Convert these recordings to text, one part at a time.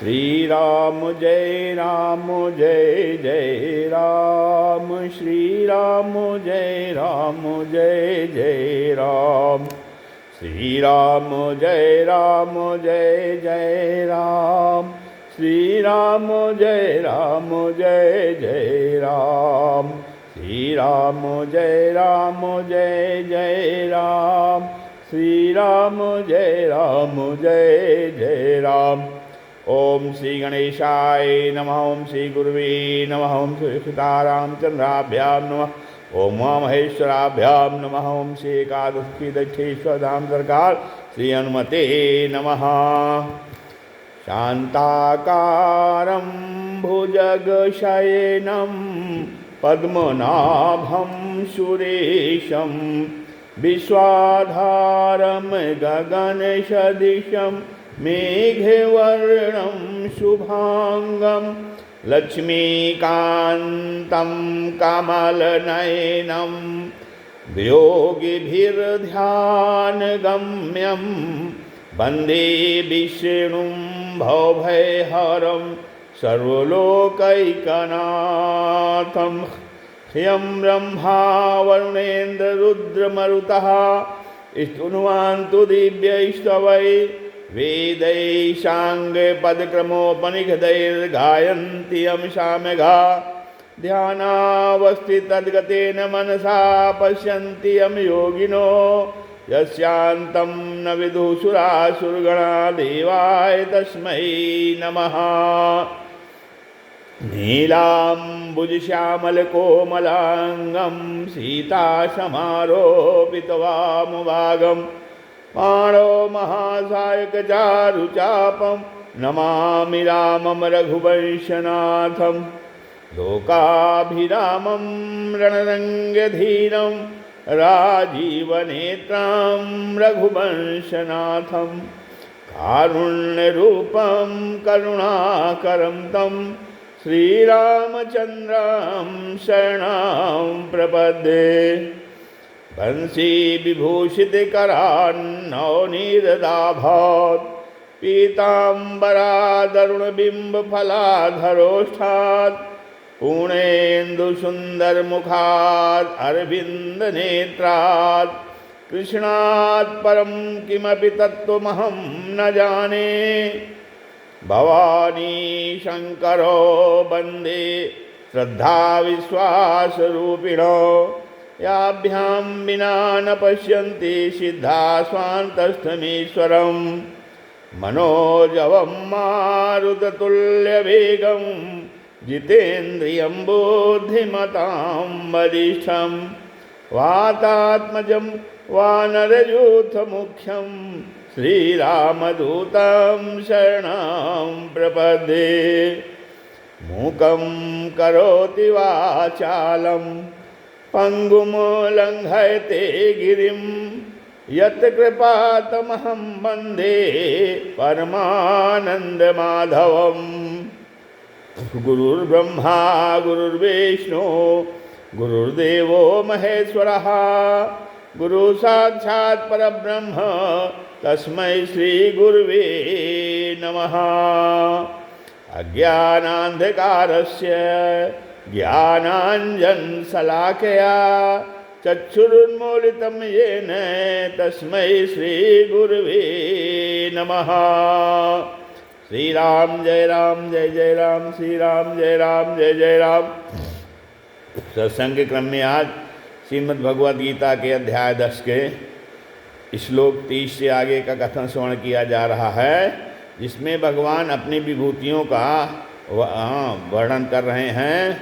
श्री राम जय जय राम, श्री राम जय जय राम, श्री राम जय जय राम, श्री राम जय जय राम, श्री राम जय जय राम, श्री राम जय जय राम। ओम श्री गणेशाय नमः, ओम श्री गुरुवे नमः, ओम श्री सीतारामचंद्राभ्याम नमः, ओम उमामहेश्वराभ्याम नमः, ओम श्री एकादशी दक्षेश्वर धाम सरकार श्री हनुमते नमः। शांताकारं भुजगशयनं पद्मनाभं सुरेशं, विश्वाधारं गगनसदृशं मेघवर्णं शुभांगं, लक्ष्मीकान्तं कमलनयनं योगिभिर्ध्यानगम्यं, वन्दे विष्णुं भवभयहरं सर्वलोकैकनाथं। ह्यं ब्रह्मा वरुणेन्द्ररुद्रमरुतः स्तुन्वन्तु दिव्यैस्तवैः, वेदैः साङ्गपदक्रमोपनिषदैर्गायन्ति यं सामगा, ध्यानावस्थितद्गतेन मनसा पश्यन्ति यं योगिनो, यस्यान्तं न विदुः सुरासुरगणा, देवाय तस्मै नमः। नीलाम्बुजश्यामलकोमलाङ्गं सीतासमारोपितवामुभागं, पाणौ महासायकचारुचापं नमामि रामं रघुवंशनाथं। लोकाभिरामं रणरङ्गधीरं राजीवनेत्रं रघुवंशनाथं, कारुण्यरूपं करुणाकरं तं श्रीरामचन्द्रं शरणं प्रपद्ये। बंसी विभूषितकरान्नवनीरदाभात्, पीताम्बरादरुणबिम्बफलाधरोष्ठात्, पूर्णेन्दुसुन्दरमुखात् अरविन्दनेत्रात्, कृष्णात् परं किमपि तत्त्वमहं न जाने। भवानी शङ्करो वन्दे श्रद्धाविश्वासरूपिणो, याभ्यां विना न पश्यन्ति सिद्धाः स्वान्तस्थमीश्वरं। मनोजवं मारुततुल्यवेगं, जितेन्द्रियं बुद्धिमतां वरिष्ठं, वातात्मजं वानरयूथमुख्यं, श्रीरामदूतं शरणं प्रपद्ये। मूकं करोति वाचालं, पंगुं लङ्घयते गिरिं, यत्कृपातमहं वन्दे परमानन्दमाधवम्। गुरुर्ब्रह्मा गुरुर्विष्णु गुरुर्देवो महेश्वरः, गुरु साक्षात् परब्रह्म तस्मै श्री गुरुवे नमः। अज्ञानान्धकारस्य ज्ञानाञ्जनशलाकया चक्षुरुन्मीलितं येन तस्मै श्री गुरुवे नमः। श्री राम जय जय राम, श्री राम जय जय राम। सत्संग के क्रम में आज श्रीमद् भगवद गीता के अध्याय 10 के श्लोक 30 से आगे का कथन श्रवण किया जा रहा है, जिसमें भगवान अपनी विभूतियों का वर्णन कर रहे हैं,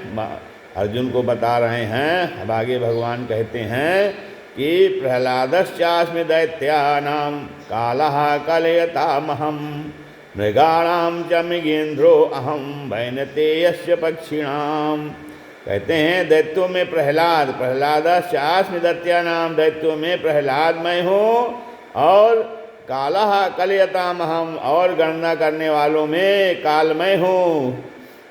अर्जुन को बता रहे हैं। अब आगे भगवान कहते हैं कि प्रह्लादश्चास्मि दैत्यानां कालः कलयतामहं, मृगाणां च मृगेन्द्रो अहं वैनतेयस्य पक्षिणां। कहते हैं दैत्यों में प्रह्लादश्चास्मि दैत्यानां, दैत्यों में प्रहलाद मैं हूँ, और कालः कलयतामहं, और गणना करने वालों में काल मैं हूँ।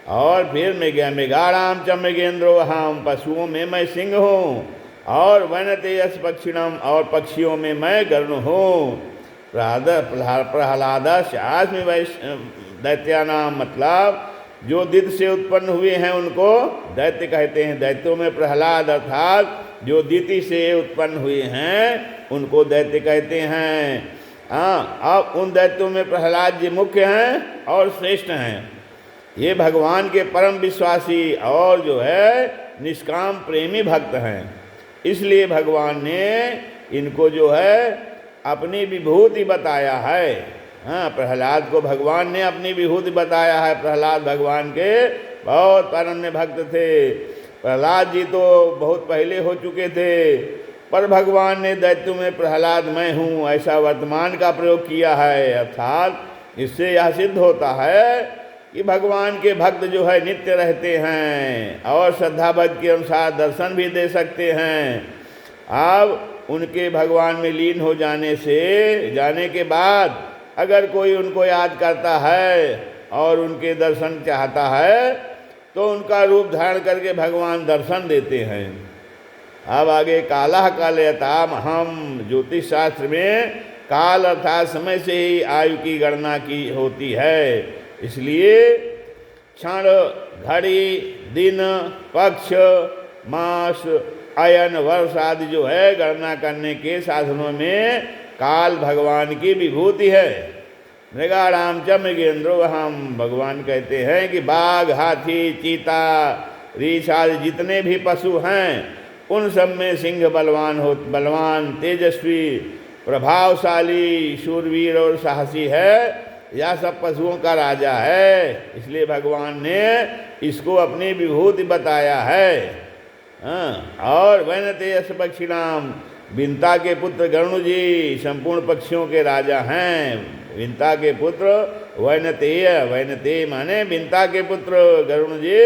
और फिर मृगाणां च मृगेन्द्रो अहं, पशुओं में मैं सिंह हूँ। और वनतेयस पक्षिणम, और पक्षियों में मैं गरुण हूँ। प्रह्लादश्चास्मि दैत्यानाम मतलब जो दिति से उत्पन्न हुए हैं उनको दैत्य कहते हैं। दैत्यों में प्रहलाद अर्थात जो दिति से उत्पन्न हुए हैं उनको दैत्य कहते हैं। हाँ, अब उन दैत्यों में प्रहलाद जी मुख्य हैं और श्रेष्ठ हैं। ये भगवान के परम विश्वासी और जो है निष्काम प्रेमी भक्त हैं। इसलिए भगवान ने इनको जो है अपनी विभूति बताया है। हाँ, प्रहलाद को भगवान ने अपनी विभूति बताया है। प्रहलाद भगवान के बहुत अनन्य भक्त थे। प्रहलाद जी तो बहुत पहले हो चुके थे, पर भगवान ने दैत्यों में प्रहलाद मैं हूँ ऐसा वर्तमान का प्रयोग किया है। अर्थात इससे यह सिद्ध होता है कि भगवान के भक्त जो है नित्य रहते हैं और श्रद्धा भक्ति के अनुसार दर्शन भी दे सकते हैं। अब उनके भगवान में लीन हो जाने के बाद अगर कोई उनको याद करता है और उनके दर्शन चाहता है तो उनका रूप धारण करके भगवान दर्शन देते हैं। अब आगे कालः कालयताम हम, ज्योतिष शास्त्र में काल अर्थात समय से ही आयु की गणना की होती है। इसलिए क्षण, घड़ी, दिन, पक्ष, मास, अयन, वर्ष आदि जो है गणना करने के साधनों में काल भगवान की विभूति है। मृगाणाम च मृगेंद्रो हम, भगवान कहते हैं कि बाघ, हाथी, चीता, रीछ आदि जितने भी पशु हैं उन सब में सिंह बलवान, तेजस्वी, प्रभावशाली, शूरवीर और साहसी है। यह सब पशुओं का राजा है। इसलिए भगवान ने इसको अपनी विभूति बताया है। और वैनतेयस पक्षिणाम, विंता के पुत्र गरुण जी संपूर्ण पक्षियों के राजा हैं। विंता के पुत्र वैनतेय, वैनतेय माने विंता के पुत्र गरुण जी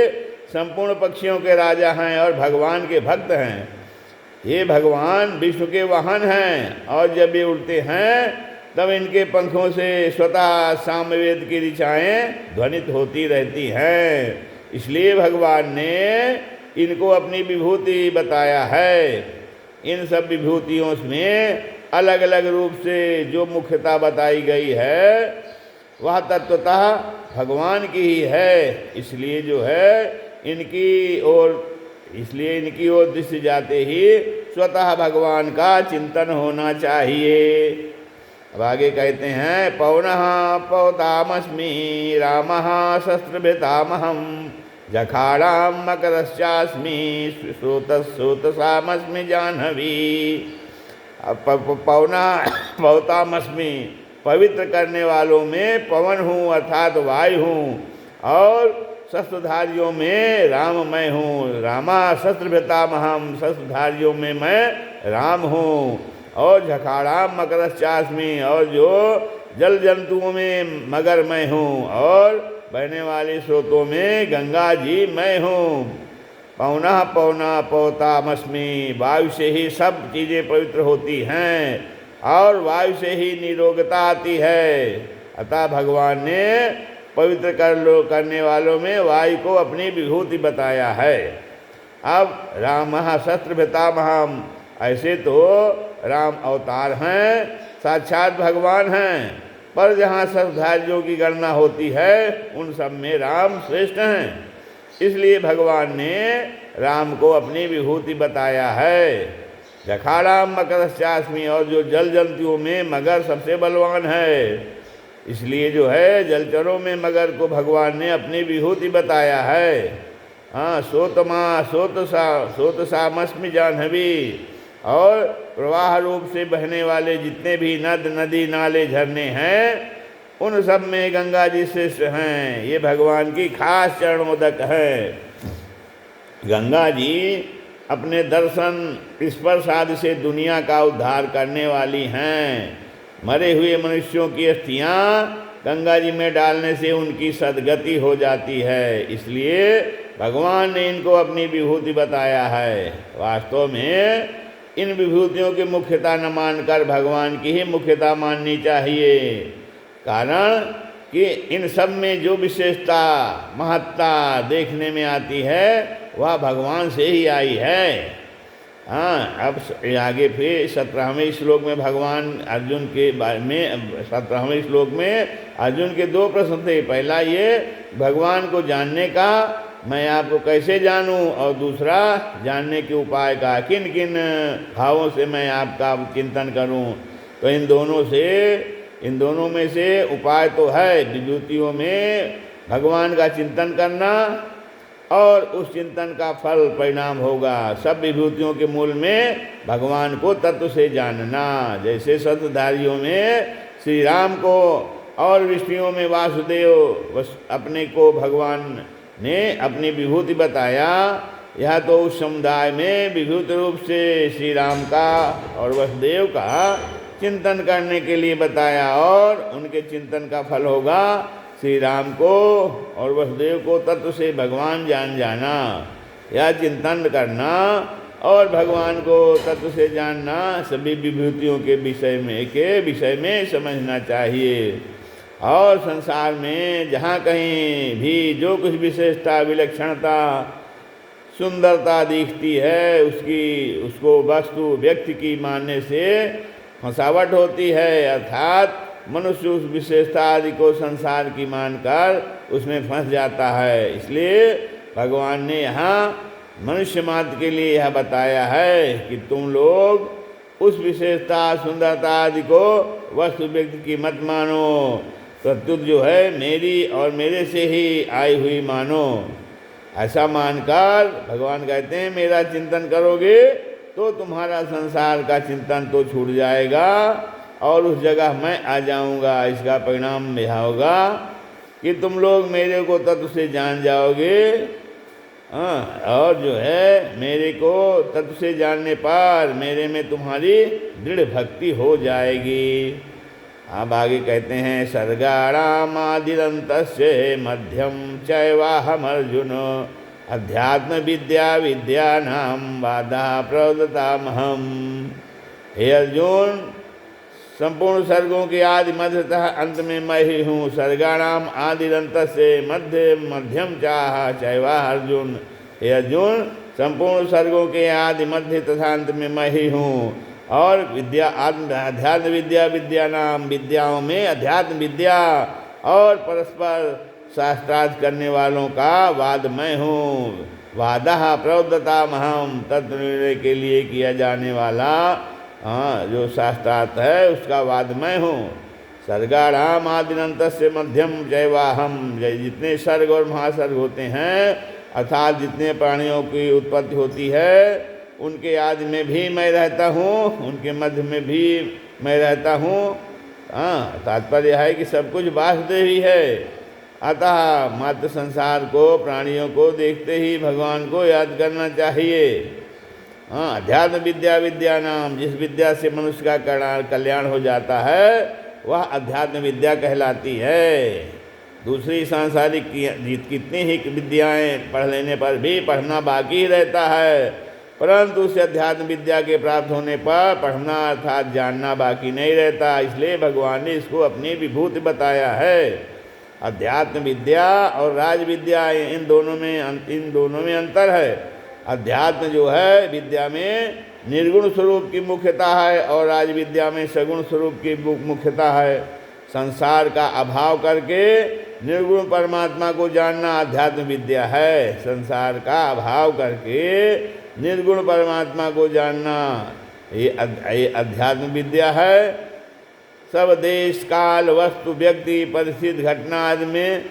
संपूर्ण पक्षियों के राजा हैं और भगवान के भक्त हैं। ये भगवान विष्णु के वाहन हैं और जब ये उड़ते हैं तब इनके पंखों से स्वतः सामवेद की ऋचाएँ ध्वनित होती रहती हैं। इसलिए भगवान ने इनको अपनी विभूति बताया है। इन सब विभूतियों में अलग अलग रूप से जो मुख्यता बताई गई है वह तत्वतः भगवान की ही है। इसलिए जो है इनकी ओर दृष्टि जाते ही स्वतः भगवान का चिंतन होना चाहिए। अब आगे कहते हैं पौनः पौतामस्मि रामः शस्त्रभृतामहं जखाड़ां मकरश्चास्मि श्रोतसामस्मि जाह्नवी। पौतामस्मि पवित्र करने वालों में पवन हूँ अर्थात वायु हूँ और शस्त्रधारियों में राम मैं हूँ। रामा शस्त्रभृतामहं, शस्त्रधारियों में मैं राम हूँ। और झखाड़ा मकरश्चास्मि, और जो जल जंतुओं में मगर मैं हूँ और बहने वाले स्रोतों में गंगा जी मैं हूँ। पौनः पौना पौतामस्मि, वायु से ही सब चीज़ें पवित्र होती हैं और वायु से ही निरोगता आती है। अतः भगवान ने पवित्र करने वालों में वायु को अपनी विभूति बताया है। अब रामः शस्त्रभृतामहं, ऐसे तो राम अवतार हैं, साक्षात भगवान हैं, पर जहाँ शस्त्रधारियों की गणना होती है उन सब में राम श्रेष्ठ हैं। इसलिए भगवान ने राम को अपनी विभूति बताया है। जखाड़ां मकरश्चास्मि, और जो जल जंतुओं में मगर सबसे बलवान है। इसलिए जो है जलचरों में मगर को भगवान ने अपनी विभूति बताया है। हाँ, सोतसामस्मि जाह्नवी, और प्रवाह रूप से बहने वाले जितने भी नदी नाले झरने हैं उन सब में गंगा जी श्रेष्ठ हैं। ये भगवान की खास चरणोदक है। गंगा जी अपने दर्शन स्पर्श आदि से दुनिया का उद्धार करने वाली हैं। मरे हुए मनुष्यों की अस्थियाँ गंगा जी में डालने से उनकी सद्गति हो जाती है। इसलिए भगवान ने इनको अपनी विभूति बताया है। वास्तव में इन विभूतियों की मुख्यता न मानकर भगवान की ही मुख्यता माननी चाहिए। कारण कि इन सब में जो विशेषता महत्ता देखने में आती है वह भगवान से ही आई है। हाँ, अब आगे फिर 17वें श्लोक में भगवान अर्जुन के बारे में 17वें श्लोक में अर्जुन के दो प्रश्न थे। पहला ये भगवान को जानने का, मैं आपको कैसे जानूं, और दूसरा जानने के उपाय का, किन किन भावों से मैं आपका चिंतन करूं। तो इन दोनों में से उपाय तो है विभूतियों में भगवान का चिंतन करना, और उस चिंतन का फल परिणाम होगा सब विभूतियों के मूल में भगवान को तत्व से जानना। जैसे शतधारियों में श्री राम को और विष्णुओं में वासुदेव अपने को भगवान ने अपनी विभूति बताया। यह तो उस समुदाय में विभूति रूप से श्री राम का और वसुदेव का चिंतन करने के लिए बताया, और उनके चिंतन का फल होगा श्री राम को और वसुदेव को तत्व से भगवान जान जाना। या चिंतन करना और भगवान को तत्व से जानना सभी विभूतियों के विषय में समझना चाहिए। और संसार में जहाँ कहीं भी जो कुछ विशेषता, विलक्षणता, सुंदरता दिखती है उसको वस्तु व्यक्ति की मानने से फंसावट होती है, अर्थात मनुष्य उस विशेषता आदि को संसार की मानकर उसमें फंस जाता है। इसलिए भगवान ने यहाँ मनुष्य मात्र के लिए यह बताया है कि तुम लोग उस विशेषता, सुंदरता आदि को वस्तु व्यक्ति की मत मानो, प्रत्युत जो है मेरी और मेरे से ही आई हुई मानो। ऐसा मानकर भगवान कहते हैं मेरा चिंतन करोगे तो तुम्हारा संसार का चिंतन तो छूट जाएगा और उस जगह मैं आ जाऊंगा। इसका परिणाम यह होगा कि तुम लोग मेरे को तत्व से जान जाओगे। और जो है मेरे को तत्व से जानने पर मेरे में तुम्हारी दृढ़ भक्ति हो जाएगी। अब आगे कहते हैं सर्गाणाम आदिरन्तस्य मध्यम चैवाहम अर्जुन अध्यात्म विद्या विद्यानाम बाधा प्रवदतामहम। हे अर्जुन, संपूर्ण सर्गों के आदि मध्य तथा अंत में मैं ही हूँ। सर्गाणाम आदिरन्तस्य मध्यम चाह चैवा अर्जुन। हे अर्जुन, संपूर्ण सर्गों के आदि मध्य तथा अंत में मैं ही हूँ। और अध्यात्म विद्या विद्यानाम, विद्याओं में अध्यात्म विद्या और परस्पर शास्त्रार्थ करने वालों का वाद मैं हूँ। वादः प्रवदतामहं, तत्व निर्णय के लिए किया जाने वाला जो शास्त्रार्थ है उसका वाद मैं हूँ। सर्गाणाम आदिरन्तस्य मध्यम जैवाहम, जितने सर्ग और महासर्ग होते हैं अर्थात जितने प्राणियों की उत्पत्ति होती है उनके आदि में भी मैं रहता हूँ, उनके मध्य में भी मैं रहता हूँ। तात्पर्य है कि सब कुछ वासुदेव ही है। अतः मात्र संसार को, प्राणियों को देखते ही भगवान को याद करना चाहिए। अध्यात्म विद्या विद्यानाम, जिस विद्या से मनुष्य का कल्याण हो जाता है वह अध्यात्म विद्या कहलाती है। दूसरी सांसारिक कितनी ही विद्याएं पढ़ लेने पर भी पढ़ना बाकी रहता है, परंतु उस अध्यात्म विद्या के प्राप्त होने पर पढ़ना अर्थात जानना बाकी नहीं रहता। इसलिए भगवान ने इसको अपनी विभूति बताया है। अध्यात्म विद्या और राज विद्या इन दोनों में अंतर है। अध्यात्म जो है विद्या में निर्गुण स्वरूप की मुख्यता है और राज विद्या में सगुण स्वरूप की मुख्यता है। संसार का अभाव करके निर्गुण परमात्मा को जानना अध्यात्म विद्या है। संसार का अभाव करके निर्गुण परमात्मा को जानना ये अध्यात्म विद्या है। सब देश काल वस्तु व्यक्ति परिस्थिति घटना आदि में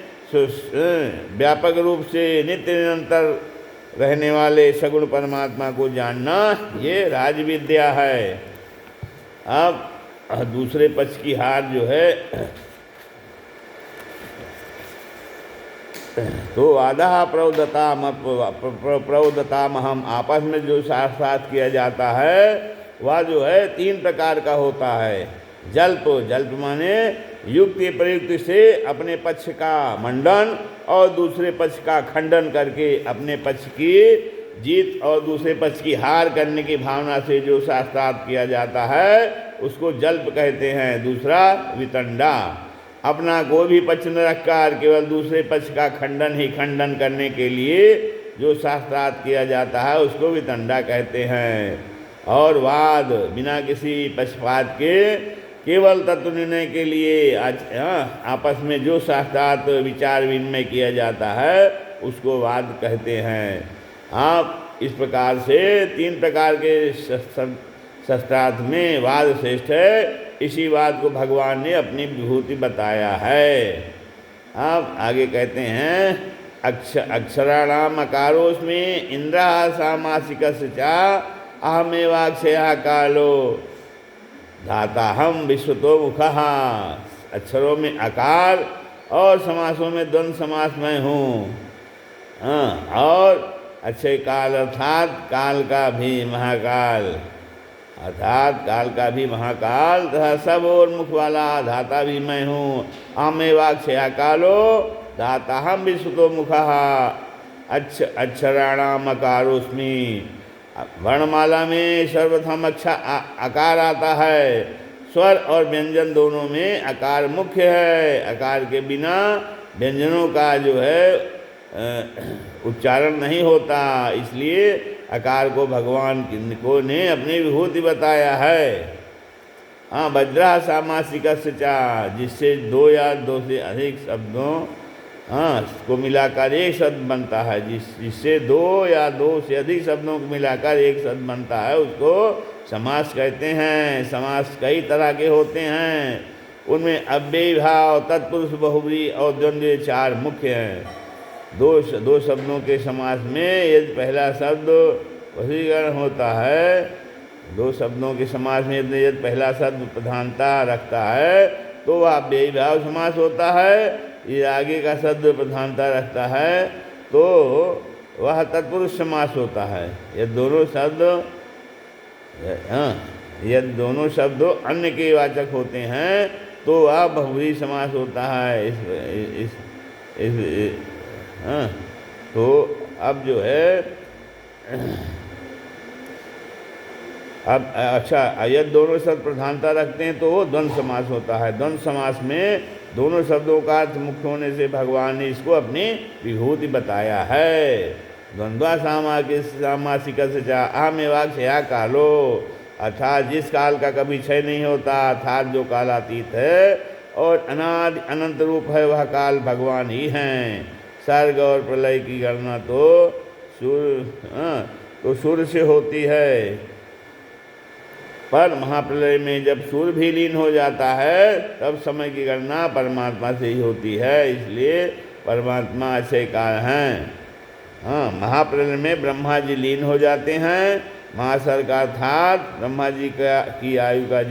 व्यापक रूप से नित्य निरंतर रहने वाले सगुण परमात्मा को जानना ये राज विद्या है। अब दूसरे पक्ष की हार जो है तो आधा प्रवदतामहम, आपस में जो साथ किया जाता है वह जो है 3 प्रकार का होता है। जल्प माने युक्ति प्रयुक्ति से अपने पक्ष का मंडन और दूसरे पक्ष का खंडन करके अपने पक्ष की जीत और दूसरे पक्ष की हार करने की भावना से जो शास्त्रार्थ किया जाता है उसको जल्प कहते हैं। दूसरा वितंडा, अपना कोई भी पक्ष न रखकर केवल दूसरे पक्ष का खंडन करने के लिए जो शास्त्रार्थ किया जाता है उसको वितंडा कहते हैं। और वाद बिना किसी पक्षपात के केवल तत्व निर्णय के लिए आपस में जो शास्त्रार्थ विचार विनिमय किया जाता है उसको वाद कहते हैं। आप इस प्रकार से 3 प्रकार के शास्त्रार्थ में वाद श्रेष्ठ है। इसी बात को भगवान ने अपनी विभूति बताया है। अब आगे कहते हैं अक्षराणाम अकारोस्मि इंद्र सामासिक चा अहमेवाक्षया कालो धाता हम विश्वतो मुखः। अक्षरों में आकार और समासों में द्वंद्व समास में हूँ। और अक्षय काल अर्थात काल का भी महाकाल, अर्थात काल का भी महाकाल तथा सब और मुख वाला धाता भी मैं हूँ। अहमेवाक्षया कालो धाता हम विश्वतो मुखः। अक्षराणाम अकारोस्मि। वर्णमाला में सर्वप्रथम आकार आता है। स्वर और व्यंजन दोनों में आकार मुख्य है। आकार के बिना व्यंजनों का जो है उच्चारण नहीं होता, इसलिए आकार को भगवान को ने अपनी विभूति बताया है। वज्रः सामासिकस्य च, जिससे 2 या 2 से अधिक शब्दों को मिलाकर एक शब्द बनता है। जिससे 2 या 2 से अधिक शब्दों को मिलाकर एक शब्द बनता है उसको समास कहते हैं। समास कई तरह के होते हैं, उनमें अव्ययी भाव, तत्पुरुष, बहुब्रीहि और द्वंद्व 4 मुख्य हैं। 2 शब्दों के समास में यदि पहला शब्द वशीकरण होता है, 2 शब्दों के समास में यदि पहला शब्द प्रधानता रखता है तो वह अव्ययी भाव समास होता है। ये आगे का शब्द प्रधानता रखता है तो वह तत्पुरुष समास होता है। यदि दोनों शब्द अन्य के वाचक होते हैं तो वह बहुब्रीहि समास होता है। तो अब जो है अब अच्छा, यदि दोनों शब्द प्रधानता रखते हैं तो वो द्वंद्व समास होता है। द्वंद्व समास में दोनों शब्दों का अर्थ मुख्य होने से भगवान ने इसको अपनी विभूति बताया है। द्वंद्वा सामासिकस्य च अहमेवाक्षया कालो, अर्थात जिस काल का कभी क्षय नहीं होता, अर्थात जो कालातीत है और अनादि अनंत रूप है, वह काल भगवान ही हैं। सर्ग और प्रलय की गणना तो सूर्य से होती है, पर महाप्रलय में जब सूर्य भी लीन हो जाता है तब समय की गणना परमात्मा से ही होती है। इसलिए परमात्मा अक्षय काल हैं। महाप्रलय में ब्रह्मा जी लीन हो जाते हैं। महासर्ग का अर्थात ब्रह्मा जी की आयु का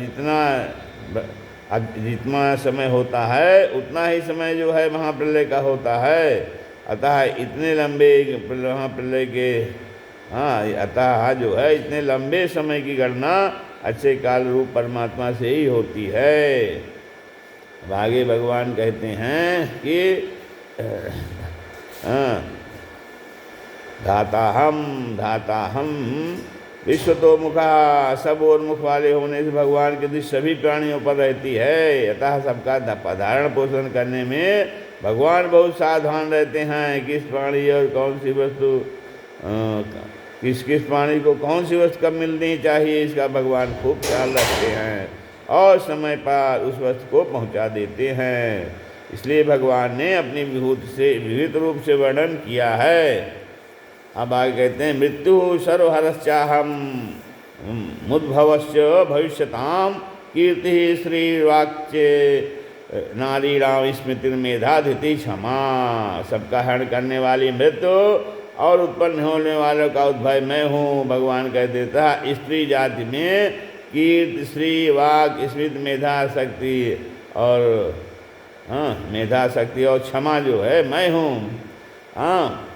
जितना समय होता है उतना ही समय जो है महाप्रलय का होता है। अतः इतने लंबे महाप्रलय के अतः जो है इतने लंबे समय की गणना अच्छे काल रूप परमात्मा से ही होती है। अब आगे भगवान कहते हैं कि धाता हम विश्वतो मुखः। सब और मुख वाले होने से भगवान की दृष्टि सभी प्राणियों पर रहती है। अतः सबका धारण पोषण करने में भगवान बहुत सावधान रहते हैं। किस प्राणी और कौन सी वस्तु किस प्राणी को कौन सी वस्तु कब मिलनी चाहिए, इसका भगवान खूब ख्याल रखते हैं और समय पर उस वस्तु को पहुंचा देते हैं। इसलिए भगवान ने अपनी विभूति से विविध रूप से वर्णन किया है। अब आगे कहते हैं मृत्यु सर्वहरश्चाहम मुद्भवश्च भविष्यताम कीर्ति श्रीवाक्य नारीणाम स्मृतिर्मेधाधिति क्षमा। सबका हरण करने वाली मृत्यु और उत्पन्न होने वालों का उद्भव मैं हूँ। भगवान कह देता है स्त्री जाति में कीर्ति श्री वाक स्मृति मेधा शक्ति और मेधा शक्ति और क्षमा जो है मैं हूँ।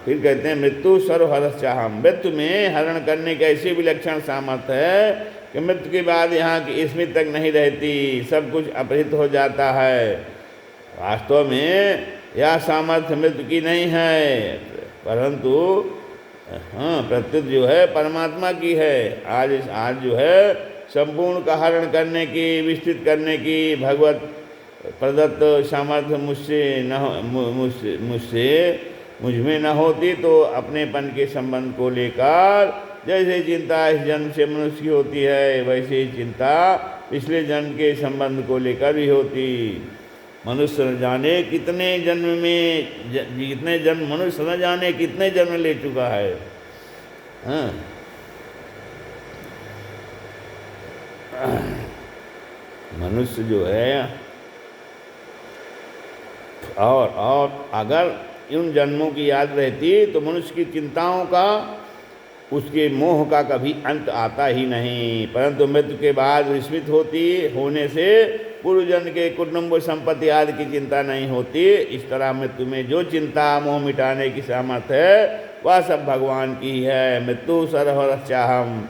फिर कहते हैं मृत्यु सर्वहरश्चाहम। मृत्यु में हरण करने की ऐसी विलक्षण सामर्थ्य है कि मृत्यु के बाद यहाँ की स्मृति तक नहीं रहती, सब कुछ अपहृत हो जाता है। वास्तव में यह सामर्थ्य मृत्यु की नहीं है, परंतु प्रत्युत जो है परमात्मा की है। आज जो है संपूर्ण का हरण करने की, विस्तृत करने की भगवत प्रदत्त सामर्थ्य मुझसे मुझ में न होती तो अपनेपन के संबंध को लेकर जैसे चिंता इस जन्म से मनुष्य की होती है, वैसे ही चिंता पिछले जन्म के संबंध को लेकर भी होती। मनुष्य न जाने कितने जन्म में, जितने जन्म मनुष्य न जाने कितने जन्म ले चुका है। हाँ, मनुष्य जो है और अगर उन जन्मों की याद रहती तो मनुष्य की चिंताओं का, उसके मोह का कभी अंत आता ही नहीं। परंतु मृत्यु के बाद विस्मित होने से पूर्व जन्म के कुटुंब संपत्ति आदि की चिंता नहीं होती। इस तरह मृत्यु में जो चिंता मोह मिटाने की सामर्थ्य है वह सब भगवान की है। मृत्यु सर्वरश्चाहम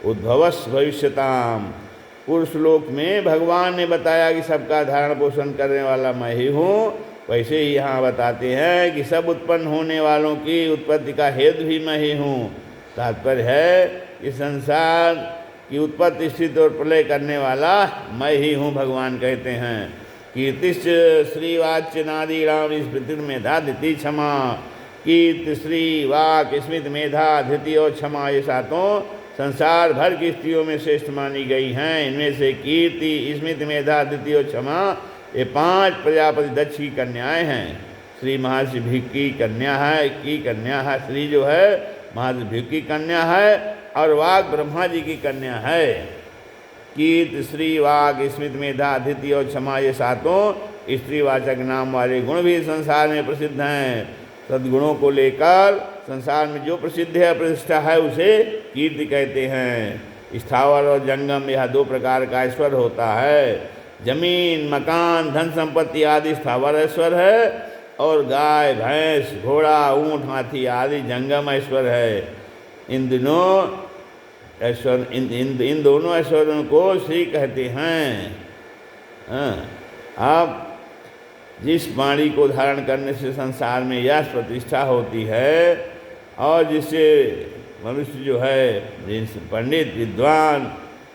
उद्भवस् भविष्यताम। पूर्व श्लोक में भगवान ने बताया कि सबका धारण पोषण करने वाला मैं ही हूँ, वैसे ही यहाँ बताते हैं कि सब उत्पन्न होने वालों की उत्पत्ति का हेतु भी मैं ही हूँ। तात्पर्य है कि संसार की उत्पत्ति स्थिति और प्रलय करने वाला मैं ही हूँ, भगवान कहते हैं। कीर्तिश्च श्रीवाच्य नादि राम स्मृति मेधा धृति क्षमा। कीर्ति श्री वाक स्मृति मेधा धृति और क्षमा, ये सातों संसार भर की स्त्रियों में श्रेष्ठ मानी गई हैं। इनमें से कीर्ति, स्मृति, मेधा, धृति और क्षमा, ये 5 प्रजापति दक्ष की कन्याएं हैं। श्री महर्षि भिक् की कन्या है, श्री जो है महर्षि भिक् की कन्या है, और वाक ब्रह्मा जी की कन्या है। कीर्ति, श्री, वाक, स्मृति, मेधा, धृति और क्षमा, ये सातों स्त्रीवाचक नाम वाले गुण भी संसार में प्रसिद्ध हैं। सद्गुणों को लेकर संसार में जो प्रसिद्ध है, प्रतिष्ठा है, उसे कीर्ति कहते हैं। स्थावर और जंगम, यह 2 प्रकार का ऐश्वर होता है। जमीन, मकान, धन संपत्ति आदि स्थावर ऐश्वर है, और गाय, भैंस, घोड़ा, ऊंट, हाथी आदि जंगम ऐश्वर है। इन दोनों ऐश्वर्यों को श्री कहते हैं। आप जिस वाणी को धारण करने से संसार में यश प्रतिष्ठा होती है, और जिससे मनुष्य जो है, जिनसे पंडित विद्वान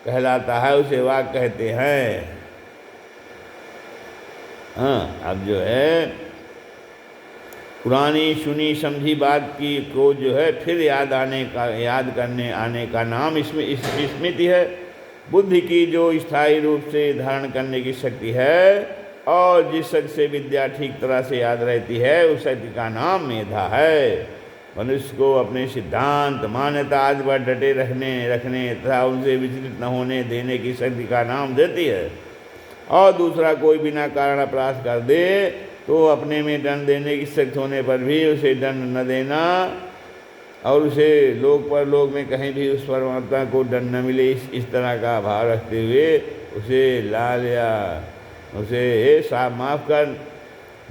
कहलाता है, उसे वाक कहते हैं। अब जो है पुरानी सुनी समझी बात की को जो है फिर याद करने आने का नाम इसमें स्मृति है। बुद्धि की जो स्थायी रूप से धारण करने की शक्ति है, और जिस शक्ति से विद्या ठीक तरह से याद रहती है, उस शक्ति का नाम मेधा है। मनुष्य को अपने सिद्धांत, मान्यता आदि पर डटे रखने तथा उनसे विचलित न होने देने की शक्ति का नाम देती है। और दूसरा कोई बिना कारण अपराध कर दे तो अपने में दंड देने की शक्ति होने पर भी उसे दंड न देना, और उसे लोक परलोक में कहीं भी उस परमात्मा को दंड न मिले, इस तरह का भाव रखते हुए उसे लाल या उसे साफ माफ़ कर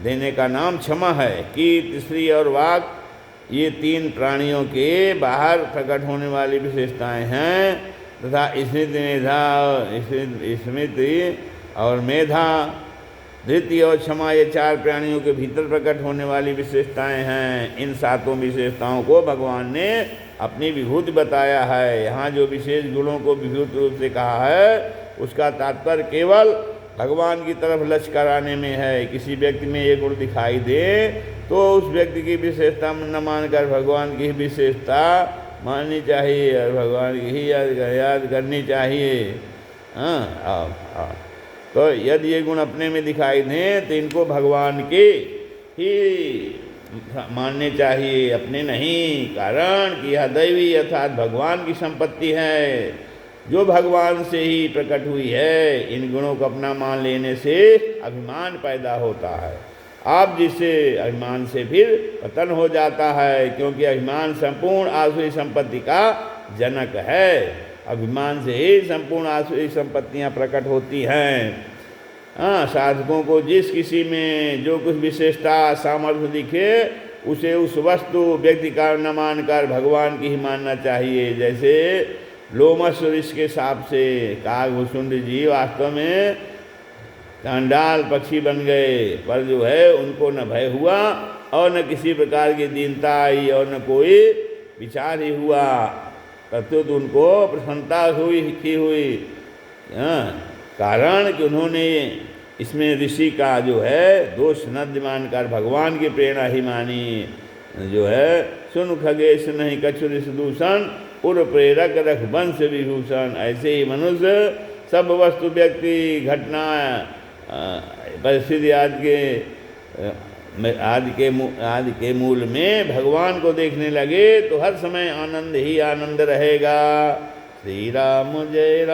देने का नाम क्षमा है। कीर्ति, श्री और वाक, ये 3 प्राणियों के बाहर प्रकट होने वाली विशेषताएं हैं, तथा स्मृति और मेधा, धृति और क्षमा, ये 4 प्राणियों के भीतर प्रकट होने वाली विशेषताएं हैं। इन 7 विशेषताओं को भगवान ने अपनी विभूति बताया है। यहाँ जो विशेष गुणों को विभूति रूप से कहा है, उसका तात्पर्य केवल भगवान की तरफ लक्ष्य कराने में है। किसी व्यक्ति में ये गुण दिखाई दे तो उस व्यक्ति की विशेषता न मानकर भगवान की विशेषता माननी चाहिए, और भगवान की ही याद करनी चाहिए। तो यदि ये गुण अपने में दिखाई दें तो इनको भगवान के ही मानने चाहिए, अपने नहीं। कारण कि यह दैवी अर्थात भगवान की संपत्ति है, जो भगवान से ही प्रकट हुई है। इन गुणों को अपना मान लेने से अभिमान पैदा होता है। आप जिससे अभिमान से फिर पतन हो जाता है, क्योंकि अभिमान संपूर्ण आसुरी संपत्ति का जनक है। अभिमान से ही संपूर्ण आसुरी संपत्तियां प्रकट होती हैं। साधकों को जिस किसी में जो कुछ विशेषता सामर्थ्य दिखे, उसे उस वस्तु व्यक्ति का न मानकर भगवान की ही मानना चाहिए। जैसे लोमस ऋषि के साप से कागभूषुंड जी वास्तव में चांडाल पक्षी बन गए, पर जो है उनको न भय हुआ और न किसी प्रकार की दीनता आई और न कोई विचार ही हुआ, प्रत्युत उनको प्रसन्नता हुई। कारण कि उन्होंने इसमें ऋषि का जो है दोष न मानकर भगवान की प्रेरणा ही मानी। जो है सुन खगेश नहीं कछुरिस दूषण, उर प्रेरक रख वंश विभूषण। ऐसे ही मनुष्य सब वस्तु व्यक्ति घटना परिस्थिति आदि के मूल में भगवान को देखने लगे तो हर समय आनंद ही आनंद रहेगा। श्री राम जय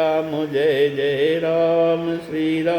जय राम, श्री राम।